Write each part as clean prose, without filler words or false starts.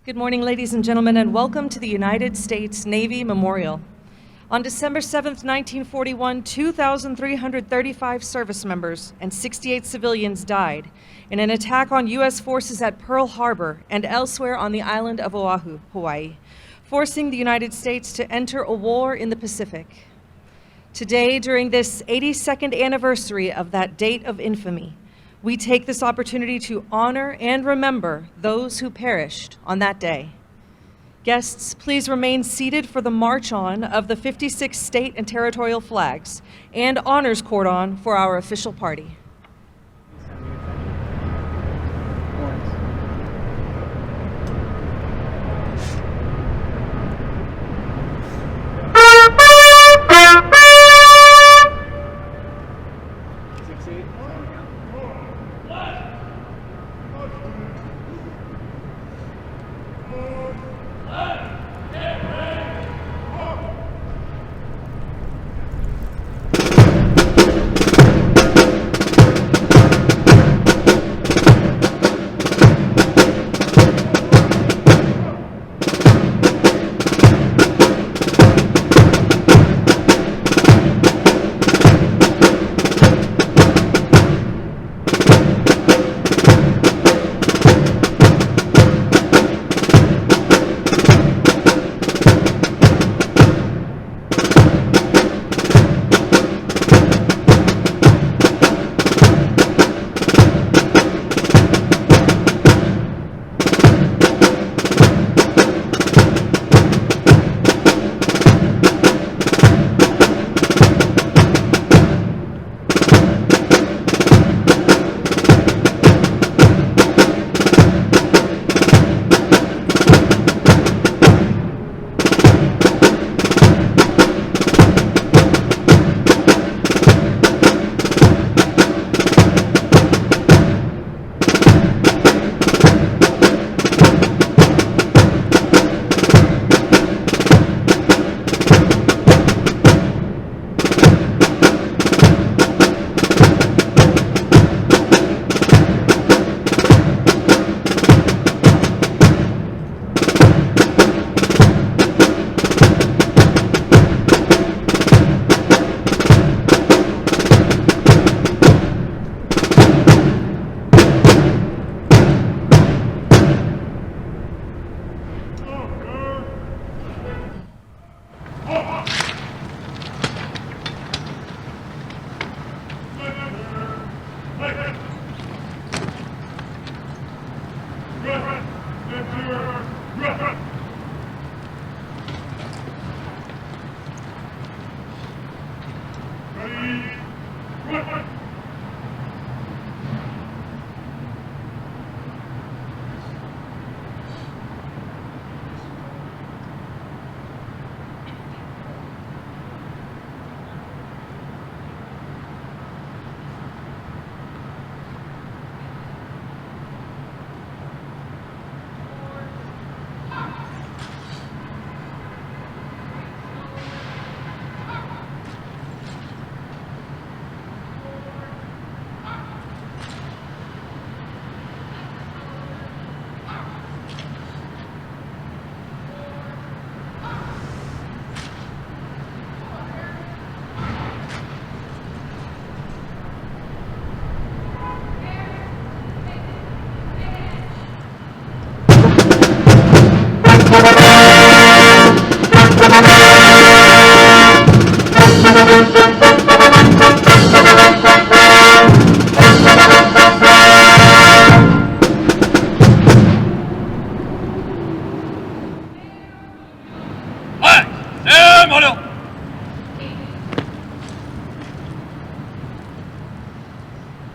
Good morning, ladies and gentlemen, and welcome to the United States Navy Memorial. On December 7th, 1941, 2,335 service members and 68 civilians died in an attack on U.S. forces at Pearl Harbor and elsewhere on the island of Oahu, Hawaii, forcing the United States to enter a war in the Pacific. Today, during this 82nd anniversary of that date of infamy, we take this opportunity to honor and remember those who perished on that day. Guests, please remain seated for the march on of the 56 state and territorial flags and honors cordon for our official party.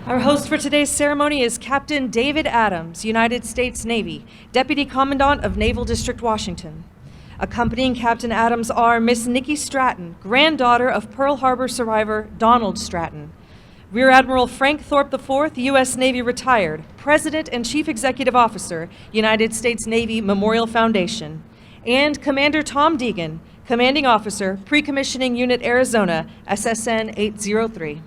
Our host for today's ceremony is Captain David Adams, United States Navy, Deputy Commandant of Naval District, Washington. Accompanying Captain Adams are Miss Nikki Stratton, granddaughter of Pearl Harbor survivor Donald Stratton, Rear Admiral Frank Thorpe IV, U.S. Navy retired, President and Chief Executive Officer, United States Navy Memorial Foundation, and Commander Tom Degan, Commanding Officer, Pre-Commissioning Unit Arizona, SSN 803.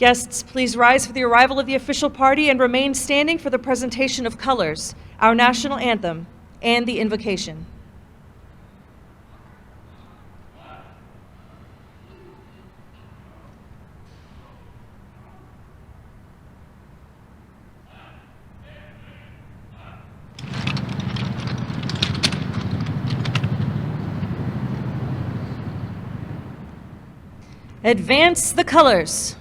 Guests, please rise for the arrival of the official party and remain standing for the presentation of colors, our national anthem, and the invocation. Advance the colors.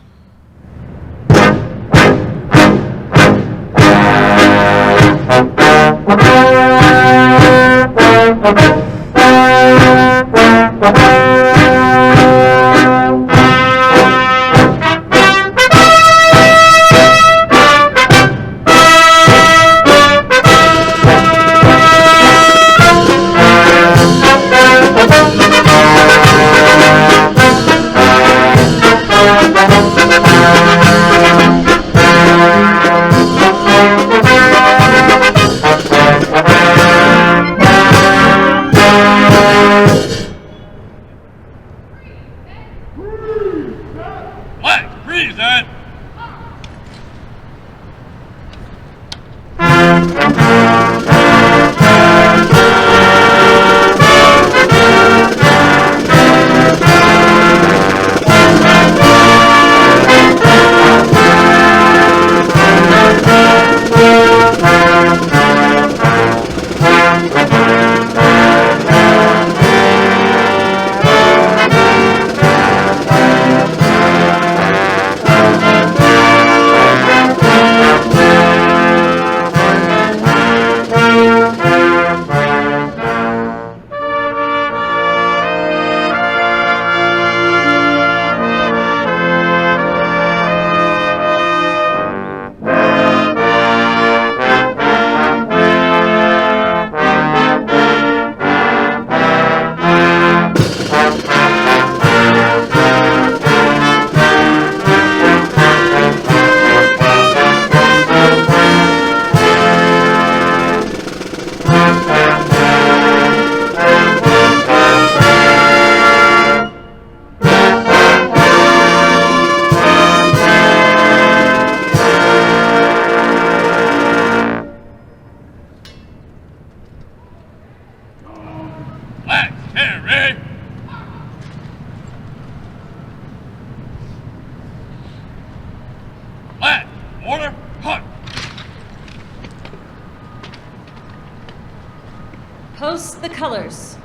Post the colors.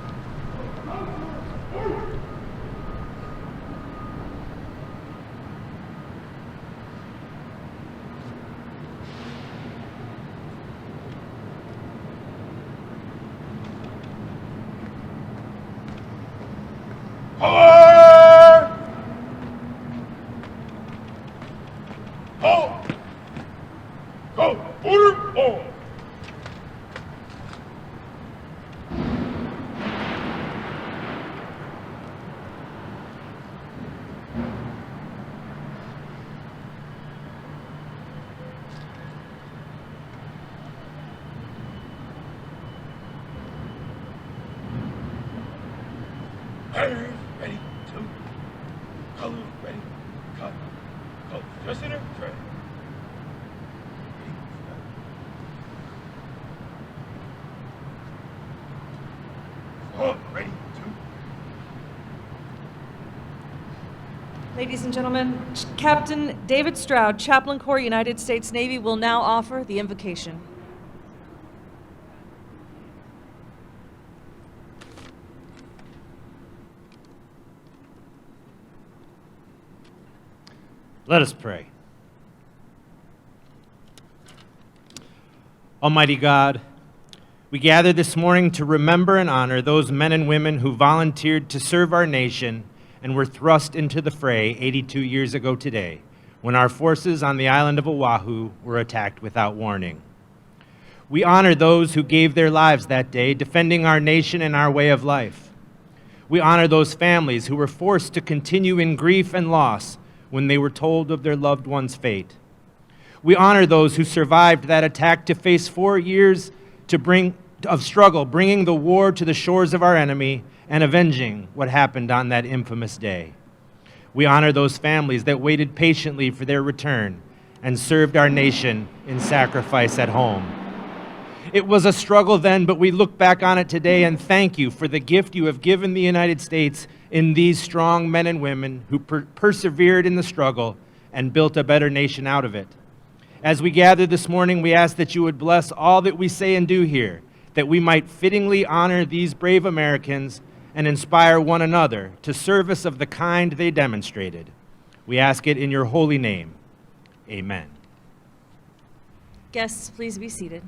Ready, two. Colors ready, cut. Colors just in her tray. Ready, two. Ladies and gentlemen, Captain David Stroud, Chaplain Corps, United States Navy, will now offer the invocation. Let us pray. Almighty God, we gather this morning to remember and honor those men and women who volunteered to serve our nation and were thrust into the fray 82 years ago today, when our forces on the island of Oahu were attacked without warning. We honor those who gave their lives that day, defending our nation and our way of life. We honor those families who were forced to continue in grief and loss when they were told of their loved one's fate. We honor those who survived that attack to face 4 years of struggle, bringing the war to the shores of our enemy and avenging what happened on that infamous day. We honor those families that waited patiently for their return and served our nation in sacrifice at home. It was a struggle then, but we look back on it today and thank you for the gift you have given the United States in these strong men and women who persevered in the struggle and built a better nation out of it. As we gather this morning, we ask that you would bless all that we say and do here, that we might fittingly honor these brave Americans and inspire one another to service of the kind they demonstrated. We ask it in your holy name. Amen. Guests, please be seated.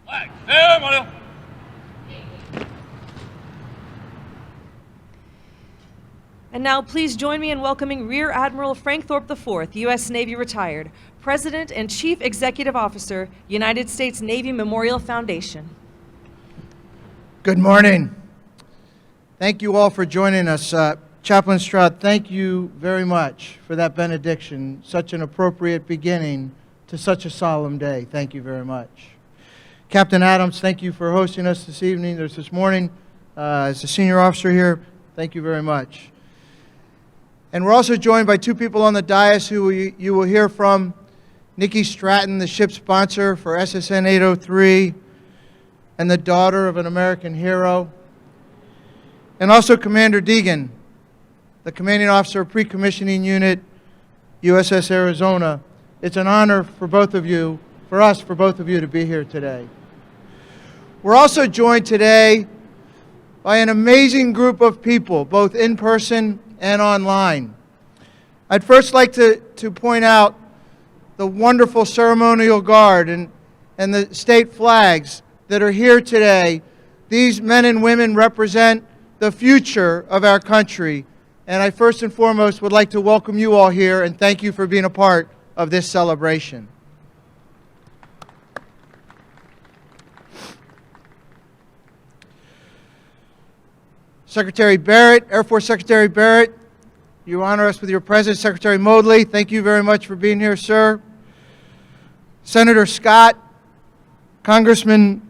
Flag ceremony. And now please join me in welcoming Rear Admiral Frank Thorpe IV, U.S. Navy retired, President and Chief Executive Officer, United States Navy Memorial Foundation. Good morning. Thank you all for joining us. Chaplain Stratton, thank you very much for that benediction, such an appropriate beginning to such a solemn day. Thank you very much. Captain Adams, thank you for hosting us this evening, or this morning, as a senior officer here. Thank you very much. And we're also joined by two people on the dais who you will hear from. Nikki Stratton, the ship sponsor for SSN 803, and the daughter of an American hero. And also Commander Degan, the commanding officer of pre-commissioning unit, USS Arizona. It's an honor for both of you, for both of you to be here today. We're also joined today by an amazing group of people, both in person and online. I'd first like to point out the wonderful ceremonial guard and the state flags that are here today. These men and women represent the future of our country. And I first and foremost would like to welcome you all here and thank you for being a part of this celebration. Secretary Barrett, Air Force Secretary Barrett, you honor us with your presence. Secretary Moodley, thank you very much for being here, sir. Senator Scott, Congressman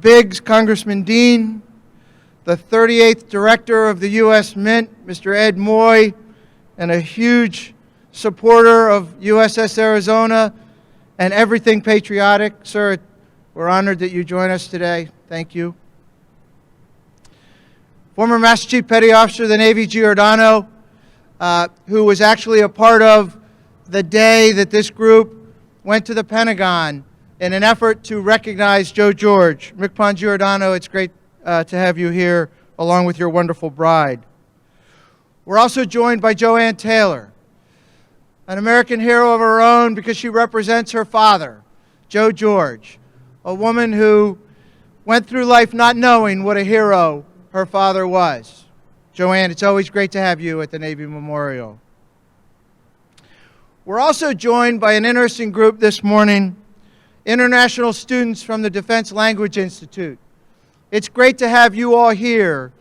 Biggs, Congressman Dean, the 38th Director of the U.S. Mint, Mr. Ed Moy, and a huge supporter of USS Arizona and everything patriotic. Sir, we're honored that you join us today. Thank you. Former Master Chief Petty Officer of the Navy, Giordano, who was actually a part of the day that this group went to the Pentagon in an effort to recognize Joe George. Mick Giordano, it's great to have you here along with your wonderful bride. We're also joined by Joanne Taylor, an American hero of her own because she represents her father, Joe George, a woman who went through life not knowing what a hero her father was. Joanne, it's always great to have you at the Navy Memorial. We're also joined by an interesting group this morning, international students from the Defense Language Institute. It's great to have you all here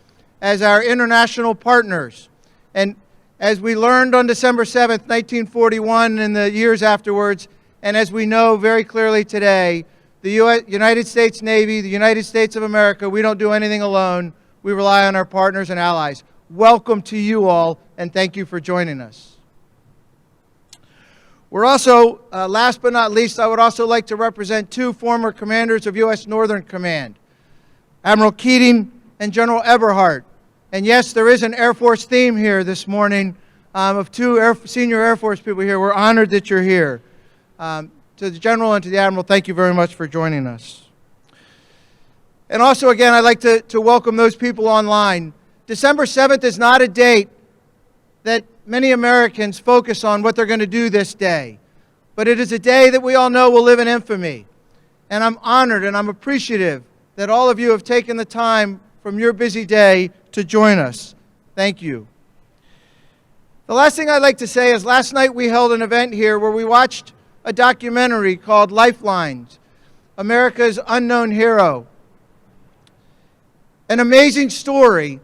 as our international partners. And as we learned on December 7th, 1941, and the years afterwards, and as we know very clearly today, the United States Navy, the United States of America, we don't do anything alone. We rely on our partners and allies. Welcome to you all, and thank you for joining us. We're also, last but not least, I would also like to represent two former commanders of U.S. Northern Command, Admiral Keating and General Eberhart. And yes, there is an Air Force theme here this morning of two senior Air Force people here. We're honored that you're here. To the General and to the Admiral, thank you very much for joining us. And also, again, I'd like to welcome those people online. December 7th is not a date that many Americans focus on what they're going to do this day. But it is a day that we all know will live in infamy. And I'm honored and I'm appreciative that all of you have taken the time from your busy day to join us. Thank you. The last thing I'd like to say is last night we held an event here where we watched a documentary called Lifelines, America's Unknown Hero. An amazing story.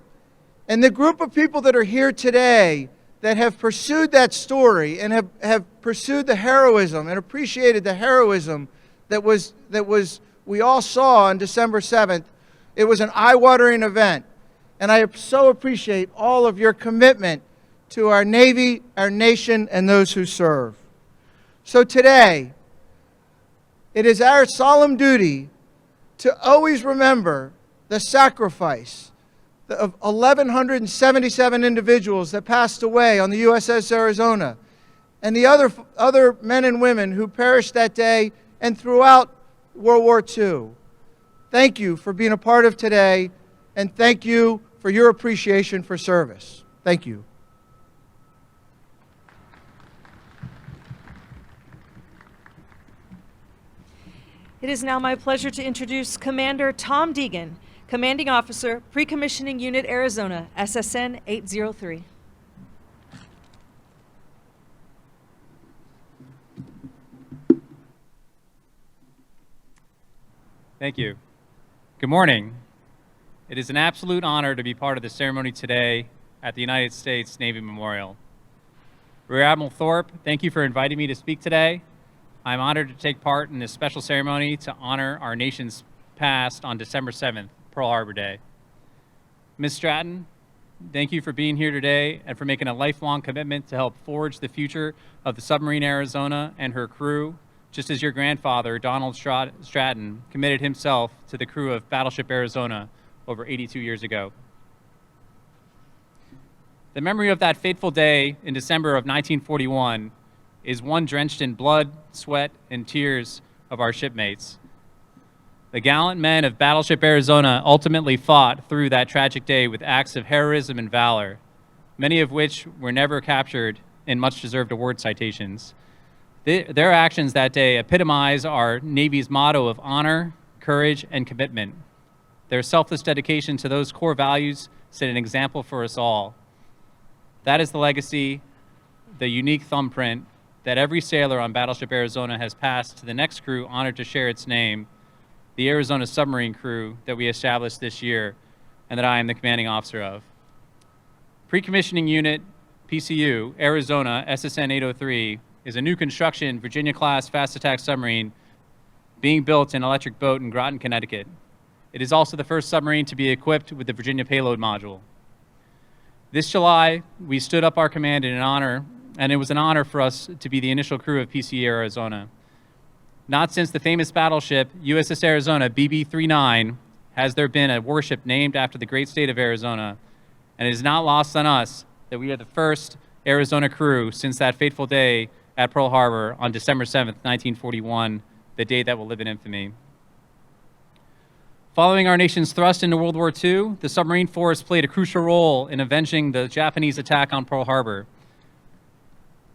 And the group of people that are here today that have pursued that story and have pursued the heroism and appreciated the heroism that we all saw on December 7th, it was an eye-watering event. and I so appreciate all of your commitment to our Navy, our nation, and those who serve. So today, it is our solemn duty to always remember the sacrifice of 1,177 individuals that passed away on the USS Arizona, and the other men and women who perished that day and throughout World War II. Thank you for being a part of today, and thank you for your appreciation for service. Thank you. It is now my pleasure to introduce Commander Tom Degan, Commanding Officer, Pre-Commissioning Unit Arizona, SSN 803. Thank you. Good morning. It is an absolute honor to be part of the ceremony today at the United States Navy Memorial. Rear Admiral Thorpe, thank you for inviting me to speak today. I'm honored to take part in this special ceremony to honor our nation's past on December 7th, Pearl Harbor Day. Ms. Stratton, thank you for being here today and for making a lifelong commitment to help forge the future of the submarine Arizona and her crew, just as your grandfather, Donald Stratton, committed himself to the crew of Battleship Arizona over 82 years ago. The memory of that fateful day in December of 1941 is one drenched in blood, sweat, and tears of our shipmates. The gallant men of Battleship Arizona ultimately fought through that tragic day with acts of heroism and valor, many of which were never captured in much-deserved award citations. Their actions that day epitomize our Navy's motto of honor, courage, and commitment. Their selfless dedication to those core values set an example for us all. That is the legacy, the unique thumbprint that every sailor on Battleship Arizona has passed to the next crew honored to share its name, the Arizona submarine crew that we established this year and that I am the commanding officer of. Pre-Commissioning Unit PCU, Arizona, SSN 803, is a new construction Virginia-class fast attack submarine being built in Electric Boat in Groton, Connecticut. It is also the first submarine to be equipped with the Virginia Payload Module. This July, we stood up our command in an honor, and it was an honor for us to be the initial crew of PCU Arizona. Not since the famous battleship USS Arizona BB-39 has there been a warship named after the great state of Arizona, and it is not lost on us that we are the first Arizona crew since that fateful day at Pearl Harbor on December 7th, 1941, the day that will live in infamy. Following our nation's thrust into World War II, the submarine force played a crucial role in avenging the Japanese attack on Pearl Harbor.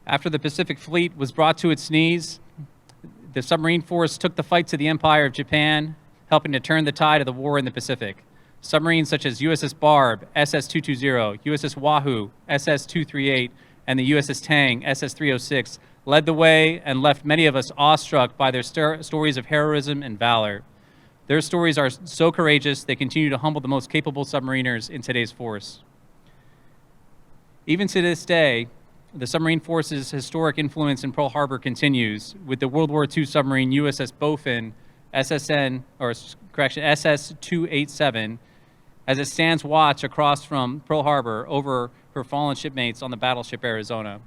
After the Pacific Fleet was brought to its knees, the submarine force took the fight to the Empire of Japan, helping to turn the tide of the war in the Pacific. Submarines such as USS Barb, SS-220, USS Wahoo, SS-238, and the USS Tang, SS-306, led the way and left many of us awestruck by their stories of heroism and valor. Their stories are so courageous, they continue to humble the most capable submariners in today's force. Even to this day, the submarine force's historic influence in Pearl Harbor continues, with the World War II submarine USS Bowfin, SS-287, as it stands watch across from Pearl Harbor over her fallen shipmates on the battleship Arizona.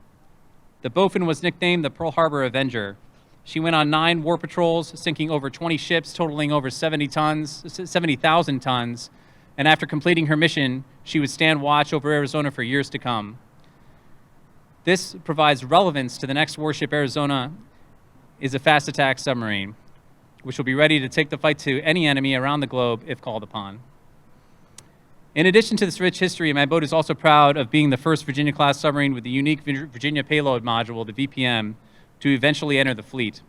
The Bowfin was nicknamed the Pearl Harbor Avenger. She went on 9 war patrols, sinking over 20 ships, totaling over 70,000 tons, and after completing her mission, she would stand watch over Arizona for years to come. This provides relevance to the next warship Arizona is a fast attack submarine, which will be ready to take the fight to any enemy around the globe if called upon. In addition to this rich history, my boat is also proud of being the first Virginia-class submarine with the unique Virginia Payload Module, the VPM, to eventually enter the fleet.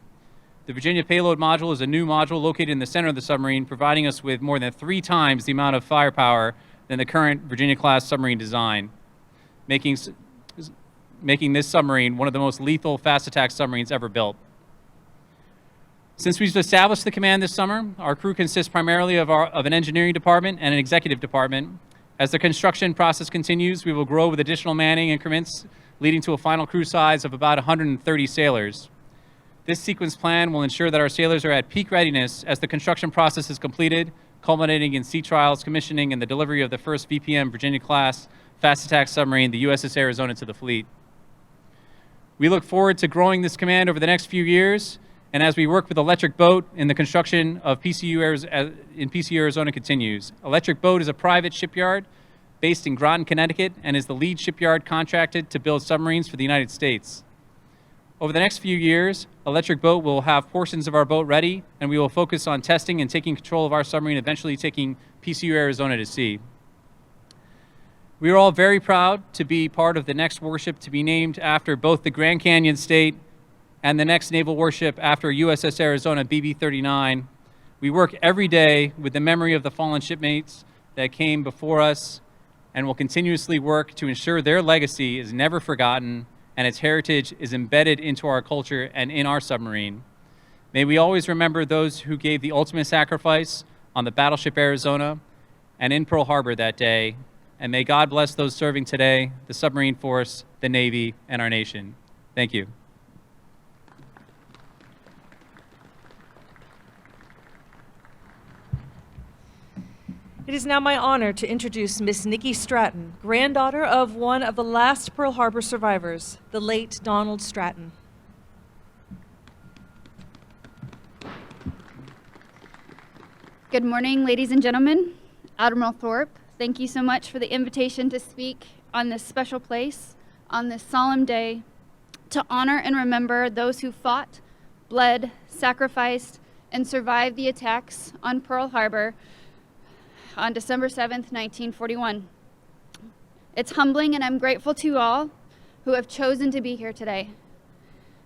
The Virginia Payload Module is a new module located in the center of the submarine, providing us with more than 3 times the amount of firepower than the current Virginia-class submarine design, making this submarine one of the most lethal fast attack submarines ever built. Since we've established the command this summer, our crew consists primarily of an engineering department and an executive department. As the construction process continues, we will grow with additional manning increments, leading to a final crew size of about 130 sailors. This sequence plan will ensure that our sailors are at peak readiness as the construction process is completed, culminating in sea trials, commissioning, and the delivery of the first VPM Virginia-class fast attack submarine, the USS Arizona, to the fleet. We look forward to growing this command over the next few years, and as we work with Electric Boat in the construction of PCU Arizona continues. Electric Boat is a private shipyard based in Groton, Connecticut, and is the lead shipyard contracted to build submarines for the United States. Over the next few years, Electric Boat will have portions of our boat ready, and we will focus on testing and taking control of our submarine, eventually taking PCU Arizona to sea. We are all very proud to be part of the next warship to be named after both the Grand Canyon State and the next naval warship after USS Arizona BB-39. We work every day with the memory of the fallen shipmates that came before us and will continuously work to ensure their legacy is never forgotten and its heritage is embedded into our culture and in our submarine. May we always remember those who gave the ultimate sacrifice on the battleship Arizona and in Pearl Harbor that day, and may God bless those serving today, the submarine force, the Navy, and our nation. Thank you. It is now my honor to introduce Miss Nikki Stratton, granddaughter of one of the last Pearl Harbor survivors, the late Donald Stratton. Good morning, ladies and gentlemen. Admiral Thorpe, thank you so much for the invitation to speak on this special place, on this solemn day, to honor and remember those who fought, bled, sacrificed, and survived the attacks on Pearl Harbor on December 7th, 1941. It's humbling, and I'm grateful to you all who have chosen to be here today.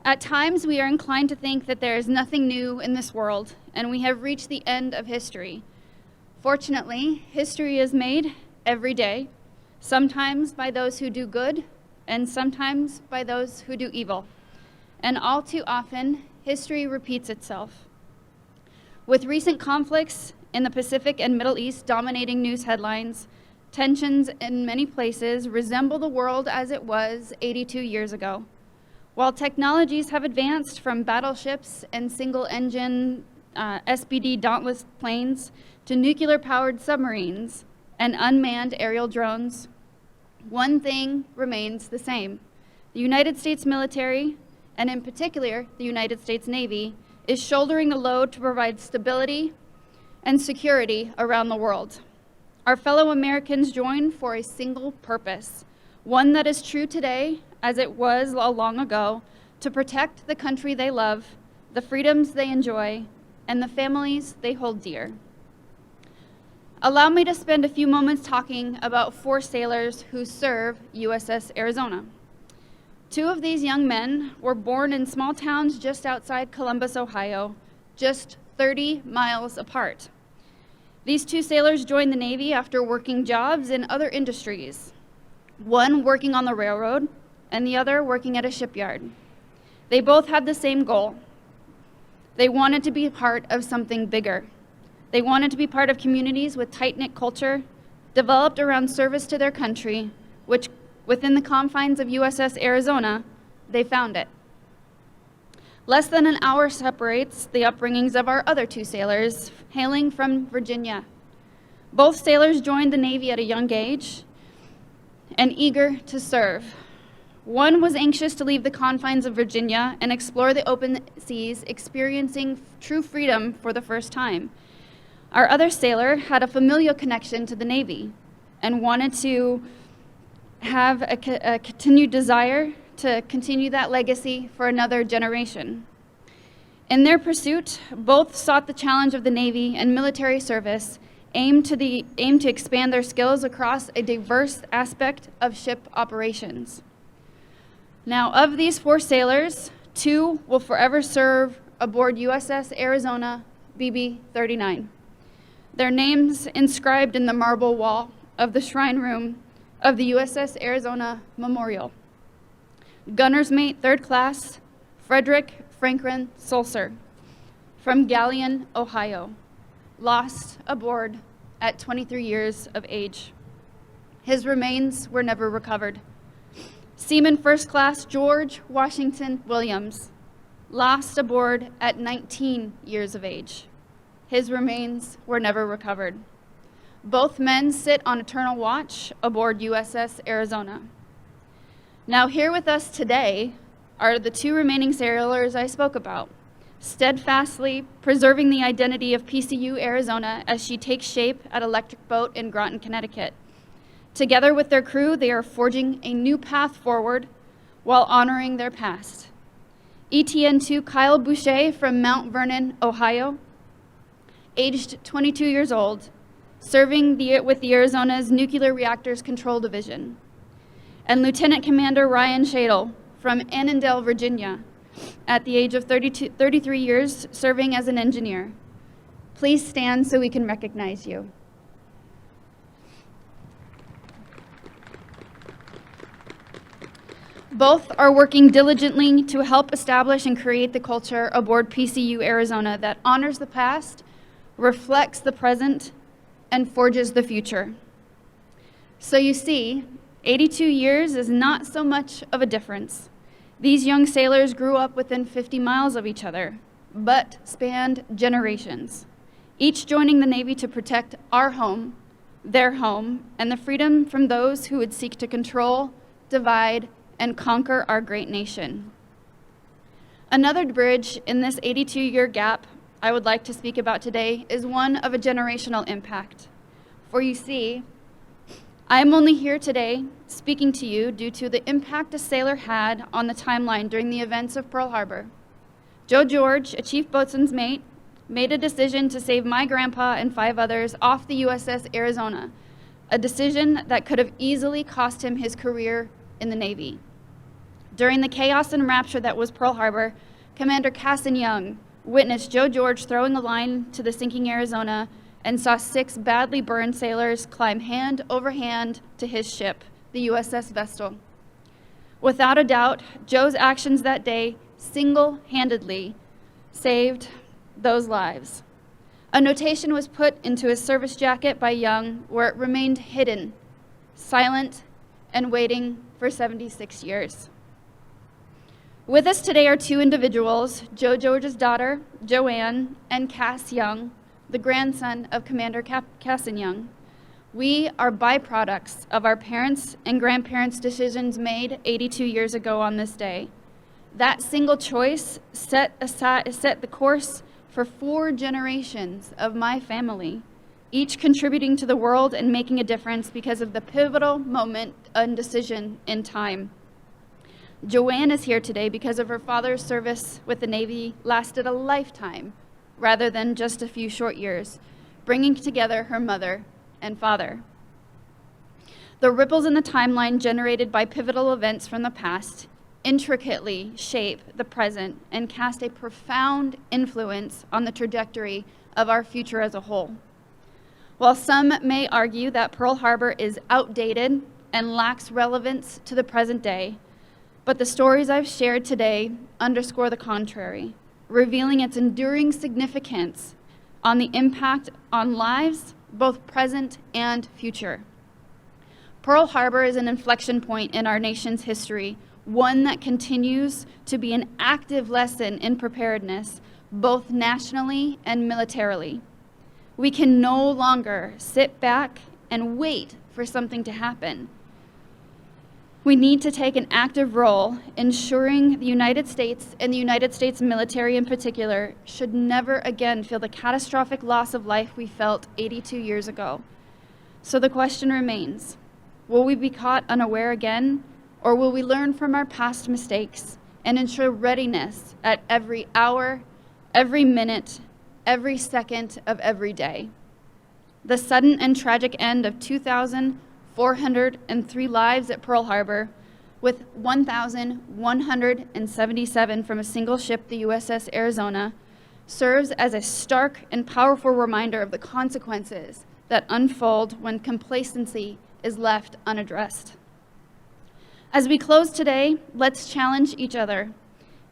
At times, we are inclined to think that there is nothing new in this world, and we have reached the end of history. Fortunately, history is made every day, sometimes by those who do good, and sometimes by those who do evil. And all too often, history repeats itself. With recent conflicts in the Pacific and Middle East dominating news headlines, tensions in many places resemble the world as it was 82 years ago. While technologies have advanced from battleships and single-engine SBD Dauntless planes to nuclear-powered submarines and unmanned aerial drones, one thing remains the same. The United States military, and in particular the United States Navy, is shouldering the load to provide stability and security around the world. Our fellow Americans join for a single purpose, one that is true today as it was long ago, to protect the country they love, the freedoms they enjoy, and the families they hold dear. Allow me to spend a few moments talking about 4 sailors who serve USS Arizona. 2 of these young men were born in small towns just outside Columbus, Ohio, just 30 miles apart. These 2 sailors joined the Navy after working jobs in other industries, one working on the railroad and the other working at a shipyard. They both had the same goal. They wanted to be part of something bigger. They wanted to be part of communities with tight-knit culture, developed around service to their country, which within the confines of USS Arizona, they found it. Less than an hour separates the upbringings of our other 2 sailors, hailing from Virginia. Both sailors joined the Navy at a young age and eager to serve. One was anxious to leave the confines of Virginia and explore the open seas, experiencing true freedom for the first time. Our other sailor had a familial connection to the Navy and wanted to have a continued desire to continue that legacy for another generation. In their pursuit, both sought the challenge of the Navy and military service, aimed to expand their skills across a diverse aspect of ship operations. Now, of these 4 sailors, 2 will forever serve aboard USS Arizona BB-39. Their names inscribed in the marble wall of the shrine room of the USS Arizona Memorial. Gunner's Mate 3rd Class Frederick Franklin Sulcer from Galion, Ohio, lost aboard at 23 years of age. His remains were never recovered. Seaman 1st Class George Washington Williams lost aboard at 19 years of age. His remains were never recovered. Both men sit on eternal watch aboard USS Arizona. Now, here with us today are the two remaining sailors I spoke about, steadfastly preserving the identity of PCU Arizona as she takes shape at Electric Boat in Groton, Connecticut. Together with their crew, they are forging a new path forward while honoring their past. ETN-2 Kyle Boucher from Mount Vernon, Ohio, aged 22 years old, serving with the Arizona's Nuclear Reactors Control Division. And Lieutenant Commander Ryan Shadle from Annandale, Virginia, at the age of 33 years, serving as an engineer. Please stand so we can recognize you. Both are working diligently to help establish and create the culture aboard PCU Arizona that honors the past, reflects the present, and forges the future. So you see, 82 years is not so much of a difference. These young sailors grew up within 50 miles of each other, but spanned generations, each joining the Navy to protect our home, their home, and the freedom from those who would seek to control, divide, and conquer our great nation. Another bridge in this 82-year gap I would like to speak about today is one of a generational impact. For you see, I am only here today speaking to you due to the impact a sailor had on the timeline during the events of Pearl Harbor. Joe George, a chief boatswain's mate, made a decision to save my grandpa and 5 others off the USS Arizona, a decision that could have easily cost him his career in the Navy. During the chaos and rapture that was Pearl Harbor, Commander Casson Young witnessed Joe George throwing a line to the sinking Arizona and saw 6 badly burned sailors climb hand over hand to his ship, the USS Vestal. Without a doubt, Joe's actions that day single-handedly saved those lives. A notation was put into his service jacket by Young where it remained hidden, silent, and waiting for 76 years. With us today are 2 individuals, Joe George's daughter, Joanne, and Cass Young, the grandson of Commander Casson Young. We are byproducts of our parents' and grandparents' decisions made 82 years ago on this day. That single choice set the course for 4 generations of my family, each contributing to the world and making a difference because of the pivotal moment and decision in time. Joanne is here today because of her father's service with the Navy lasted a lifetime rather than just a few short years, bringing together her mother and father. The ripples in the timeline generated by pivotal events from the past intricately shape the present and cast a profound influence on the trajectory of our future as a whole. While some may argue that Pearl Harbor is outdated and lacks relevance to the present day, but the stories I've shared today underscore the contrary, revealing its enduring significance on the impact on lives, both present and future. Pearl Harbor is an inflection point in our nation's history, one that continues to be an active lesson in preparedness, both nationally and militarily. We can no longer sit back and wait for something to happen. We need to take an active role ensuring the United States and the United States military in particular should never again feel the catastrophic loss of life we felt 82 years ago. So the question remains, will we be caught unaware again, or will we learn from our past mistakes and ensure readiness at every hour, every minute, every second of every day? The sudden and tragic end of 2,403 lives at Pearl Harbor, with 1,177 from a single ship, the USS Arizona, serves as a stark and powerful reminder of the consequences that unfold when complacency is left unaddressed. As we close today, let's challenge each other,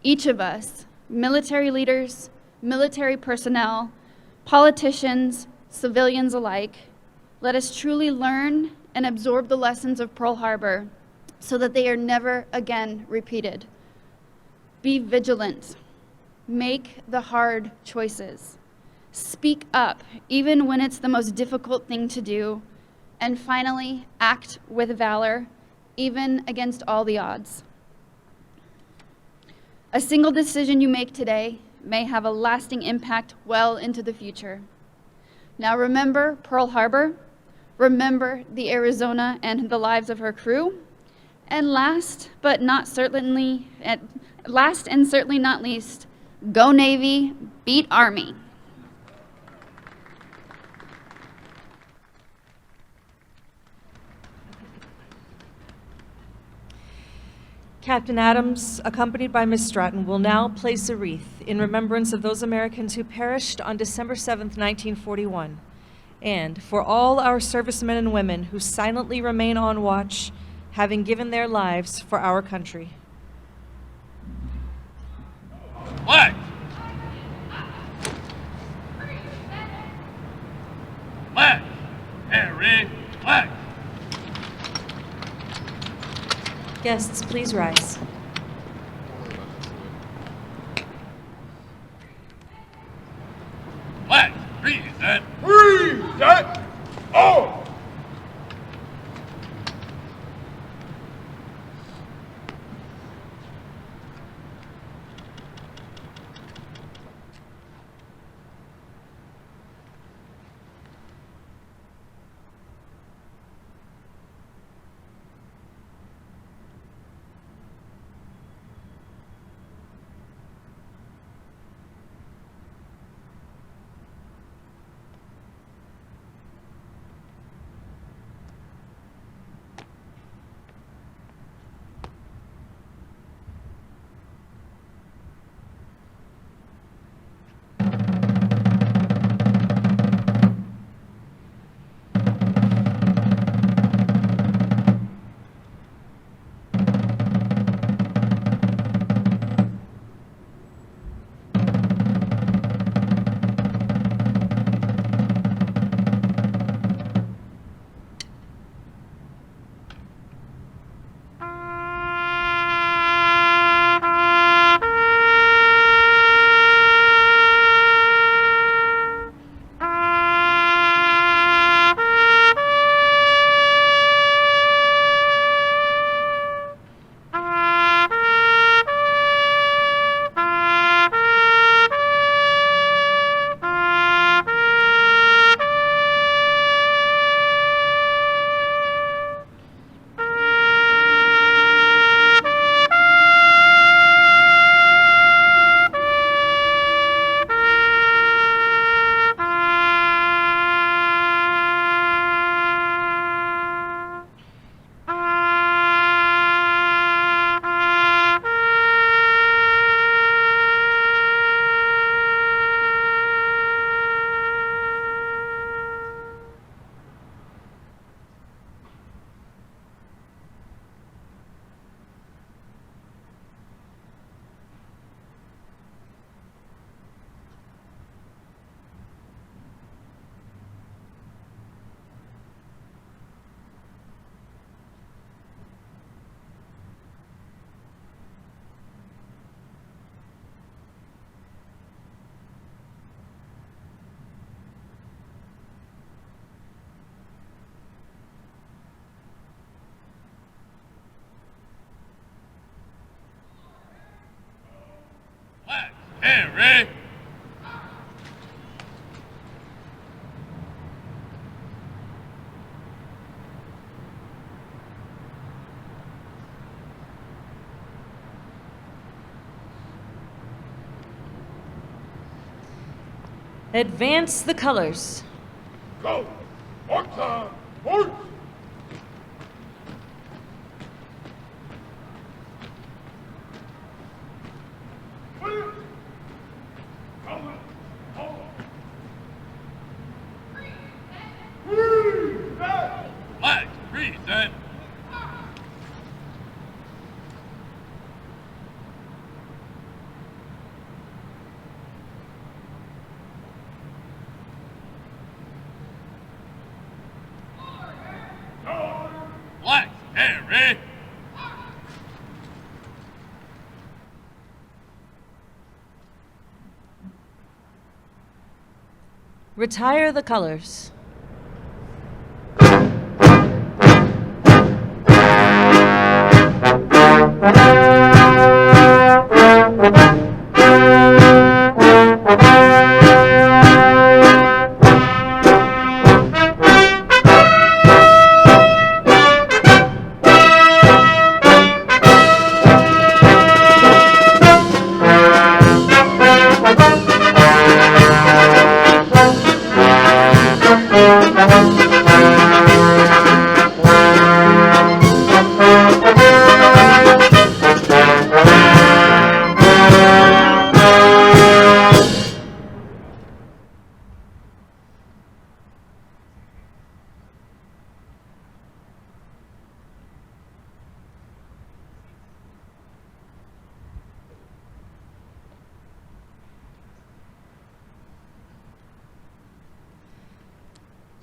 each of us, military leaders, military personnel, politicians, civilians alike. Let us truly learn and absorb the lessons of Pearl Harbor so that they are never again repeated. Be vigilant, Make the hard choices. Speak up, even when it's the most difficult thing to do. And finally, act with valor, even against all the odds. A single decision you make today may have a lasting impact well into the future. Now remember Pearl Harbor, remember the Arizona and the lives of her crew, and last and certainly not least, go Navy, beat Army. Captain Adams, accompanied by Miss Stratton, will now place a wreath in remembrance of those Americans who perished on December 7th, 1941, and for all our servicemen and women who silently remain on watch, having given their lives for our country. Flag! Flag! Harry, flag! Guests, please rise. Flag! Reset! Reset! Oh! Flag! Harry! Advance the colors. Go! Mark time! March! Clear! Coming! Reset! Flag! Reset! Retire the colors.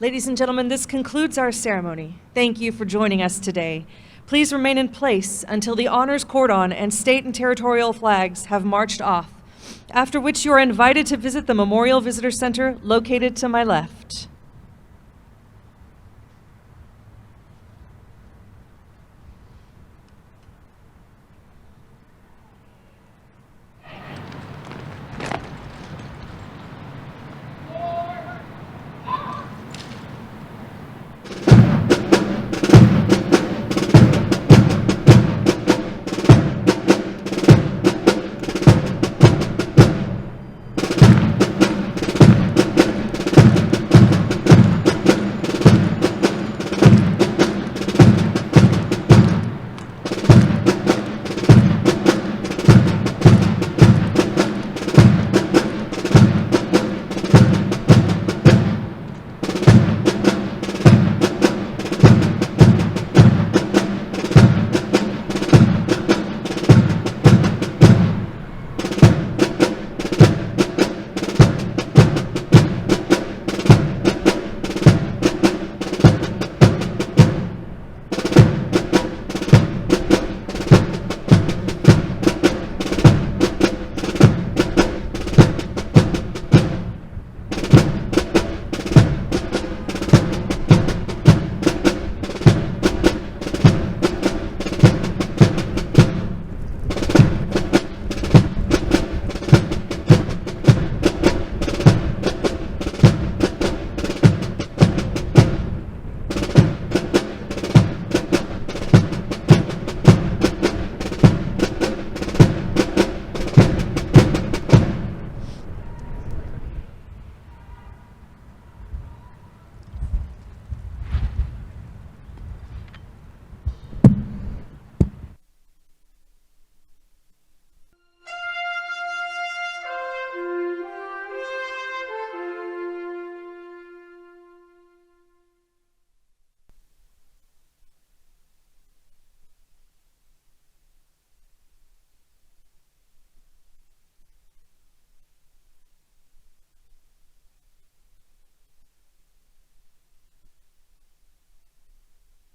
Ladies and gentlemen, this concludes our ceremony. Thank you for joining us today. Please remain in place until the honors cordon and state and territorial flags have marched off, after which you are invited to visit the Memorial Visitor Center located to my left.